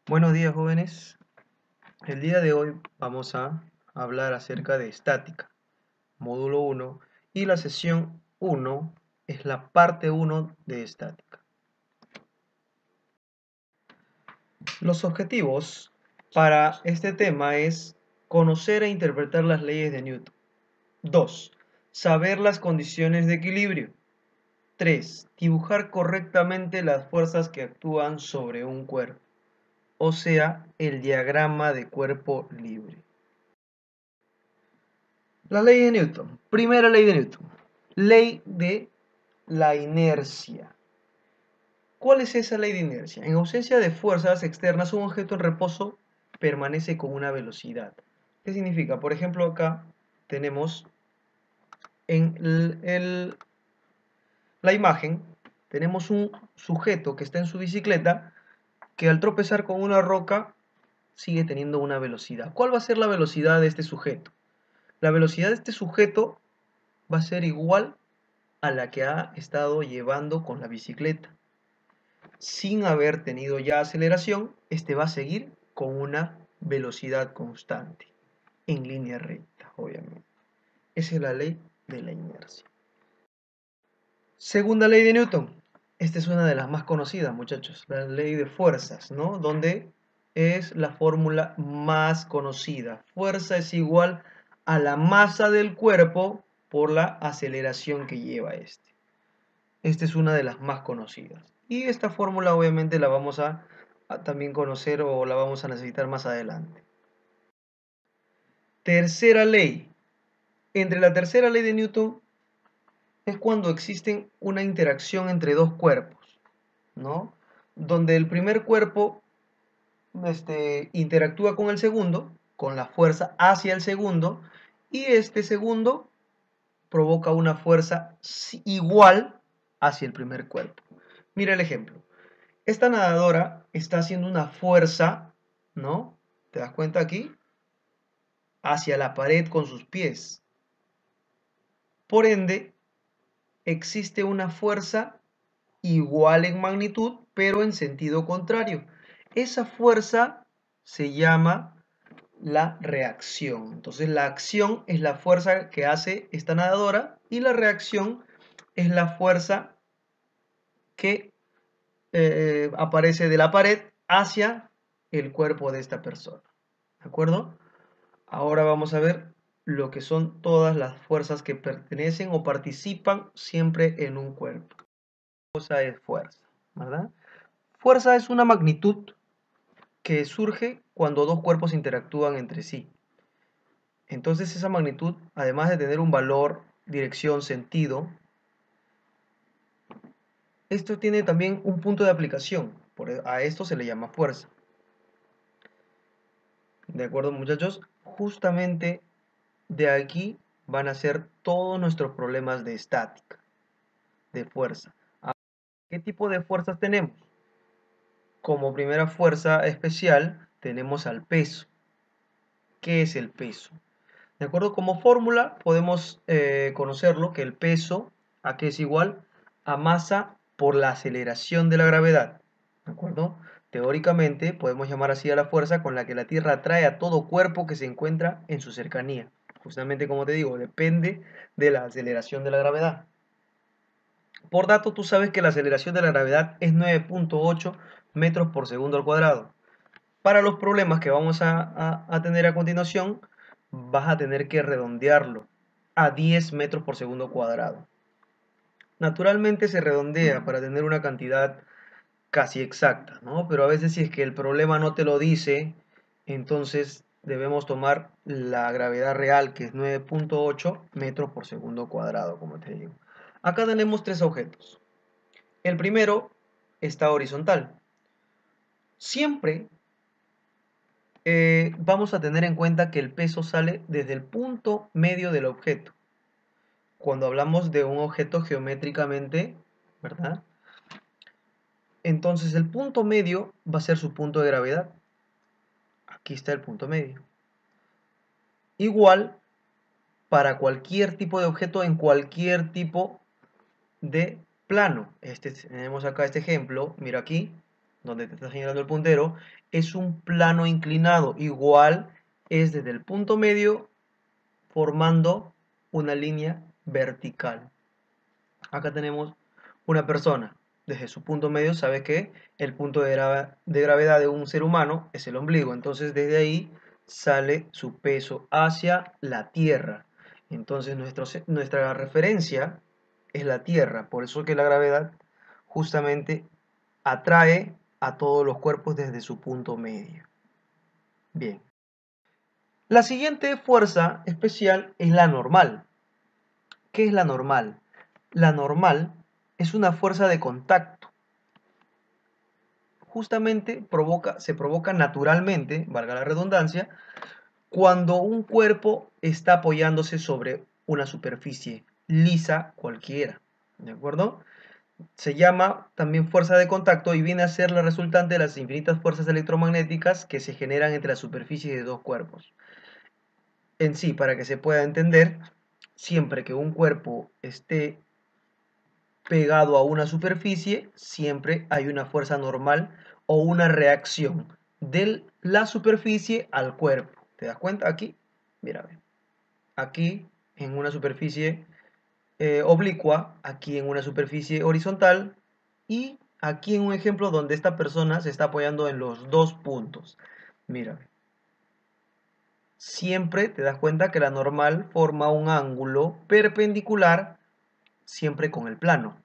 Buenos días, jóvenes. El día de hoy vamos a hablar acerca de estática, módulo 1, y la sesión 1 es la parte 1 de estática. Los objetivos para este tema es conocer e interpretar las leyes de Newton. 2. Saber las condiciones de equilibrio. 3. Dibujar correctamente las fuerzas que actúan sobre un cuerpo, o sea, el diagrama de cuerpo libre. La ley de Newton. Primera ley de Newton. Ley de la inercia. ¿Cuál es esa ley de inercia? En ausencia de fuerzas externas, un objeto en reposo permanece con una velocidad. ¿Qué significa? Por ejemplo, acá tenemos en la imagen, tenemos un sujeto que está en su bicicleta que al tropezar con una roca sigue teniendo una velocidad. ¿Cuál va a ser la velocidad de este sujeto? La velocidad de este sujeto va a ser igual a la que ha estado llevando con la bicicleta. Sin haber tenido ya aceleración, este va a seguir con una velocidad constante, en línea recta, obviamente. Esa es la ley de la inercia. Segunda ley de Newton. Esta es una de las más conocidas, muchachos, la ley de fuerzas, ¿no? Donde es la fórmula más conocida. Fuerza es igual a la masa del cuerpo por la aceleración que lleva este. Esta es una de las más conocidas. Y esta fórmula obviamente la vamos a también conocer o la vamos a necesitar más adelante. Tercera ley. Entre la tercera ley de Newton es cuando existen una interacción entre dos cuerpos, ¿no? Donde el primer cuerpo interactúa con el segundo, con la fuerza hacia el segundo, y este segundo provoca una fuerza igual hacia el primer cuerpo. Mira el ejemplo. Esta nadadora está haciendo una fuerza, ¿no? ¿Te das cuenta aquí? Hacia la pared con sus pies. Por ende, existe una fuerza igual en magnitud, pero en sentido contrario. Esa fuerza se llama la reacción. Entonces, la acción es la fuerza que hace esta nadadora y la reacción es la fuerza que aparece de la pared hacia el cuerpo de esta persona. ¿De acuerdo? Ahora vamos a ver lo que son todas las fuerzas que pertenecen o participan siempre en un cuerpo. Cosa es fuerza, ¿verdad? Fuerza es una magnitud que surge cuando dos cuerpos interactúan entre sí. Entonces esa magnitud, además de tener un valor, dirección, sentido, esto tiene también un punto de aplicación. A esto se le llama fuerza. ¿De acuerdo, muchachos? Justamente de aquí van a ser todos nuestros problemas de estática, de fuerza. ¿Qué tipo de fuerzas tenemos? Como primera fuerza especial tenemos al peso. ¿Qué es el peso? De acuerdo, como fórmula podemos conocerlo, que el peso, ¿a qué es igual? A masa por la aceleración de la gravedad. ¿De acuerdo? Teóricamente podemos llamar así a la fuerza con la que la Tierra atrae a todo cuerpo que se encuentra en su cercanía. Justamente como te digo, depende de la aceleración de la gravedad. Por dato, tú sabes que la aceleración de la gravedad es 9.8 metros por segundo al cuadrado. Para los problemas que vamos a tener a continuación, vas a tener que redondearlo a 10 metros por segundo cuadrado. Naturalmente se redondea para tener una cantidad casi exacta, ¿no? Pero a veces si es que el problema no te lo dice, entonces debemos tomar la gravedad real, que es 9.8 metros por segundo cuadrado, como te digo. Acá tenemos tres objetos. El primero está horizontal. Siempre vamos a tener en cuenta que el peso sale desde el punto medio del objeto. Cuando hablamos de un objeto geométricamente, ¿verdad? Entonces el punto medio va a ser su punto de gravedad. Aquí está el punto medio. Igual para cualquier tipo de objeto en cualquier tipo de plano. Tenemos acá este ejemplo, mira aquí, donde te está señalando el puntero, es un plano inclinado. Igual es desde el punto medio formando una línea vertical. Acá tenemos una persona. Desde su punto medio sabe que el punto de gravedad de un ser humano es el ombligo. Entonces desde ahí sale su peso hacia la Tierra. Entonces nuestra referencia es la Tierra. Por eso que la gravedad justamente atrae a todos los cuerpos desde su punto medio. Bien. La siguiente fuerza especial es la normal. ¿Qué es la normal? La normal es una fuerza de contacto. Justamente se provoca naturalmente, valga la redundancia, cuando un cuerpo está apoyándose sobre una superficie lisa cualquiera. ¿De acuerdo? Se llama también fuerza de contacto y viene a ser la resultante de las infinitas fuerzas electromagnéticas que se generan entre las superficies de dos cuerpos. En sí, para que se pueda entender, siempre que un cuerpo esté pegado a una superficie, siempre hay una fuerza normal o una reacción de la superficie al cuerpo. ¿Te das cuenta? Aquí, mira, aquí en una superficie oblicua, aquí en una superficie horizontal y aquí en un ejemplo donde esta persona se está apoyando en los dos puntos. Mira, siempre te das cuenta que la normal forma un ángulo perpendicular siempre con el plano.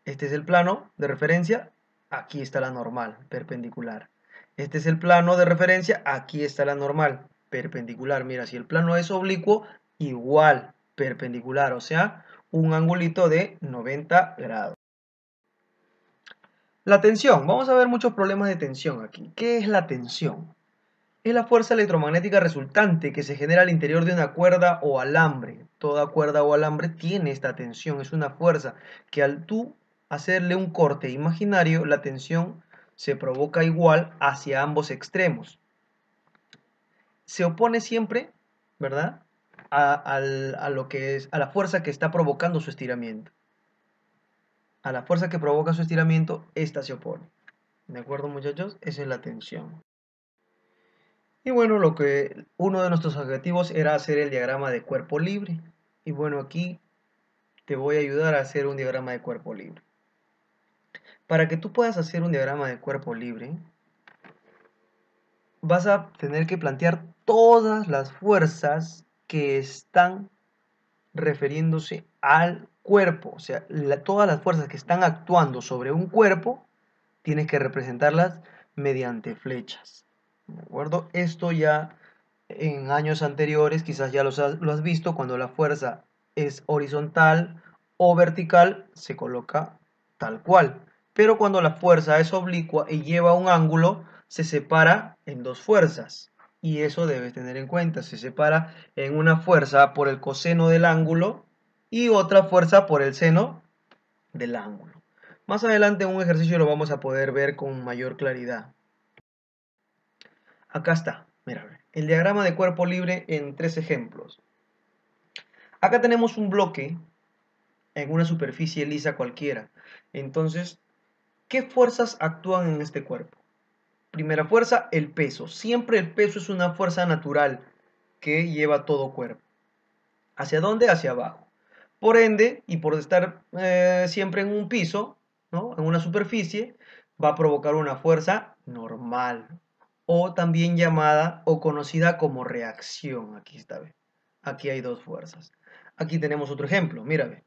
Este es el plano de referencia, aquí está la normal, perpendicular. Este es el plano de referencia, aquí está la normal, perpendicular. Mira, si el plano es oblicuo, igual, perpendicular, o sea, un angulito de 90 grados. La tensión, vamos a ver muchos problemas de tensión aquí. ¿Qué es la tensión? Es la fuerza electromagnética resultante que se genera al interior de una cuerda o alambre. Toda cuerda o alambre tiene esta tensión, es una fuerza que al tú hacerle un corte imaginario, la tensión se provoca igual hacia ambos extremos. Se opone siempre, ¿verdad? A lo que es, a la fuerza que está provocando su estiramiento. A la fuerza que provoca su estiramiento, esta se opone. ¿De acuerdo, muchachos? Esa es la tensión. Y bueno, uno de nuestros objetivos era hacer el diagrama de cuerpo libre. Y bueno, aquí te voy a ayudar a hacer un diagrama de cuerpo libre. Para que tú puedas hacer un diagrama de cuerpo libre, vas a tener que plantear todas las fuerzas que están refiriéndose al cuerpo. O sea, todas las fuerzas que están actuando sobre un cuerpo, tienes que representarlas mediante flechas. ¿De acuerdo? Esto ya en años anteriores quizás ya lo has visto, cuando la fuerza es horizontal o vertical se coloca tal cual, pero cuando la fuerza es oblicua y lleva un ángulo se separa en dos fuerzas y eso debes tener en cuenta, se separa en una fuerza por el coseno del ángulo y otra fuerza por el seno del ángulo. Más adelante en un ejercicio lo vamos a poder ver con mayor claridad. Acá está, mira, el diagrama de cuerpo libre en tres ejemplos. Acá tenemos un bloque en una superficie lisa cualquiera. Entonces, ¿qué fuerzas actúan en este cuerpo? Primera fuerza, el peso. Siempre el peso es una fuerza natural que lleva todo cuerpo. ¿Hacia dónde? Hacia abajo. Por ende, y por estar siempre en un piso, ¿no? En una superficie, va a provocar una fuerza normal, o también llamada o conocida como reacción. Aquí está, ¿ve? Aquí hay dos fuerzas. Aquí tenemos otro ejemplo, mira, ve.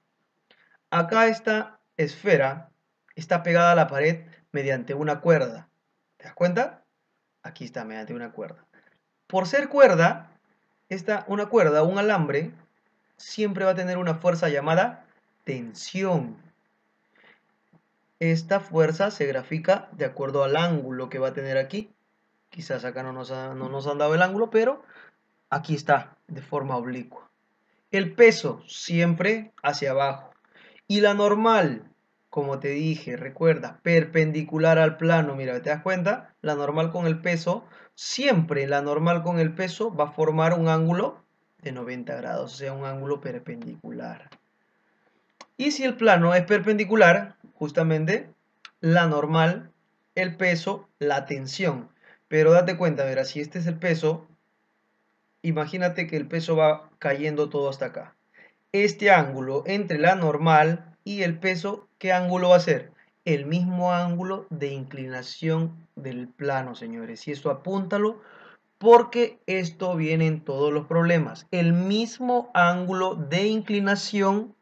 Acá esta esfera está pegada a la pared mediante una cuerda. ¿Te das cuenta? Aquí está, mediante una cuerda. Por ser cuerda, una cuerda, un alambre, siempre va a tener una fuerza llamada tensión. Esta fuerza se grafica de acuerdo al ángulo que va a tener aquí. Quizás acá no nos han dado el ángulo, pero aquí está, de forma oblicua. El peso siempre hacia abajo. Y la normal, como te dije, recuerda, perpendicular al plano. Mira, ¿te das cuenta? La normal con el peso, siempre la normal con el peso va a formar un ángulo de 90 grados, o sea, un ángulo perpendicular. Y si el plano es perpendicular, justamente, la normal el peso, la tensión. Pero date cuenta, verá, si este es el peso, imagínate que el peso va cayendo todo hasta acá. Este ángulo entre la normal y el peso, ¿qué ángulo va a ser? El mismo ángulo de inclinación del plano, señores. Y esto apúntalo porque esto viene en todos los problemas. El mismo ángulo de inclinación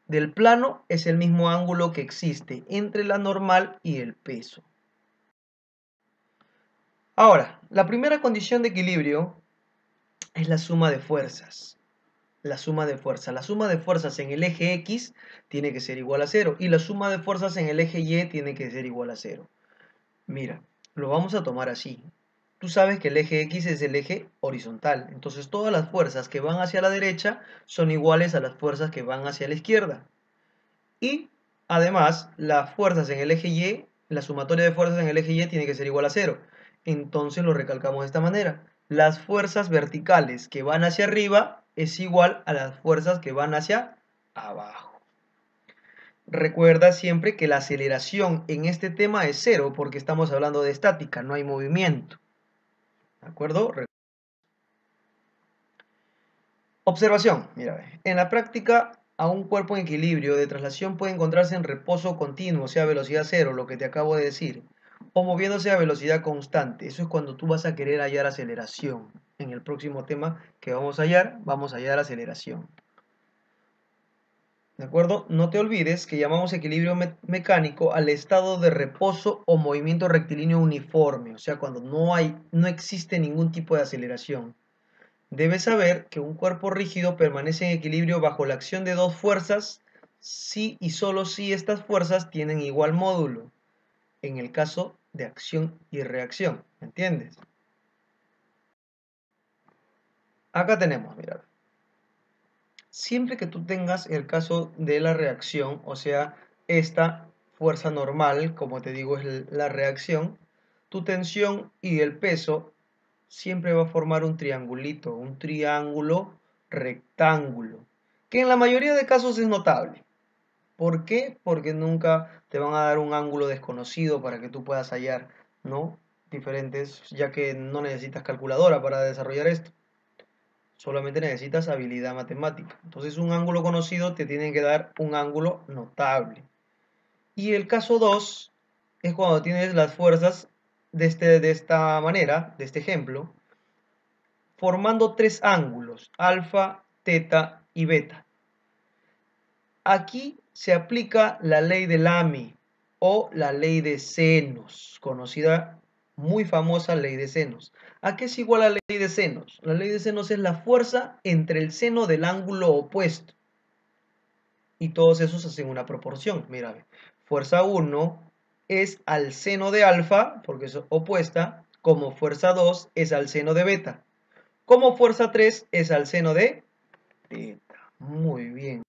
del plano es el mismo ángulo que existe entre la normal y el peso. Ahora, la primera condición de equilibrio es la suma de fuerzas. La suma de fuerzas. La suma de fuerzas en el eje X tiene que ser igual a 0 y la suma de fuerzas en el eje Y tiene que ser igual a 0. Mira, lo vamos a tomar así. Tú sabes que el eje X es el eje horizontal, entonces todas las fuerzas que van hacia la derecha son iguales a las fuerzas que van hacia la izquierda. Y además, las fuerzas en el eje Y, la sumatoria de fuerzas en el eje Y tiene que ser igual a 0. Entonces lo recalcamos de esta manera. Las fuerzas verticales que van hacia arriba es igual a las fuerzas que van hacia abajo. Recuerda siempre que la aceleración en este tema es 0 porque estamos hablando de estática, no hay movimiento. ¿De acuerdo? Observación, mira, en la práctica a un cuerpo en equilibrio de traslación puede encontrarse en reposo continuo, o sea, a velocidad cero, lo que te acabo de decir, o moviéndose a velocidad constante. Eso es cuando tú vas a querer hallar aceleración. En el próximo tema que vamos a hallar aceleración. ¿De acuerdo? No te olvides que llamamos equilibrio mecánico al estado de reposo o movimiento rectilíneo uniforme, o sea, cuando no existe ningún tipo de aceleración. Debes saber que un cuerpo rígido permanece en equilibrio bajo la acción de dos fuerzas si y solo si estas fuerzas tienen igual módulo, en el caso de acción y reacción, ¿me entiendes? Acá tenemos, mira, siempre que tú tengas el caso de la reacción, o sea, esta fuerza normal, como te digo, es la reacción, tu tensión y el peso siempre va a formar un triangulito, un triángulo rectángulo, que en la mayoría de casos es notable. ¿Por qué? Porque nunca te van a dar un ángulo desconocido para que tú puedas hallar, ¿no? Diferentes, ya que no necesitas calculadora para desarrollar esto. Solamente necesitas habilidad matemática. Entonces un ángulo conocido te tiene que dar un ángulo notable. Y el caso 2 es cuando tienes las fuerzas de esta manera, de este ejemplo, formando tres ángulos, alfa, teta y beta. Aquí se aplica la ley de Lamy o la ley de senos, conocida, muy famosa ley de senos. ¿A qué es igual la ley de senos? La ley de senos es la fuerza entre el seno del ángulo opuesto. Y todos esos hacen una proporción. Mira, fuerza 1 es al seno de alfa, porque es opuesta, como fuerza 2 es al seno de beta. Como fuerza 3 es al seno de teta. Muy bien.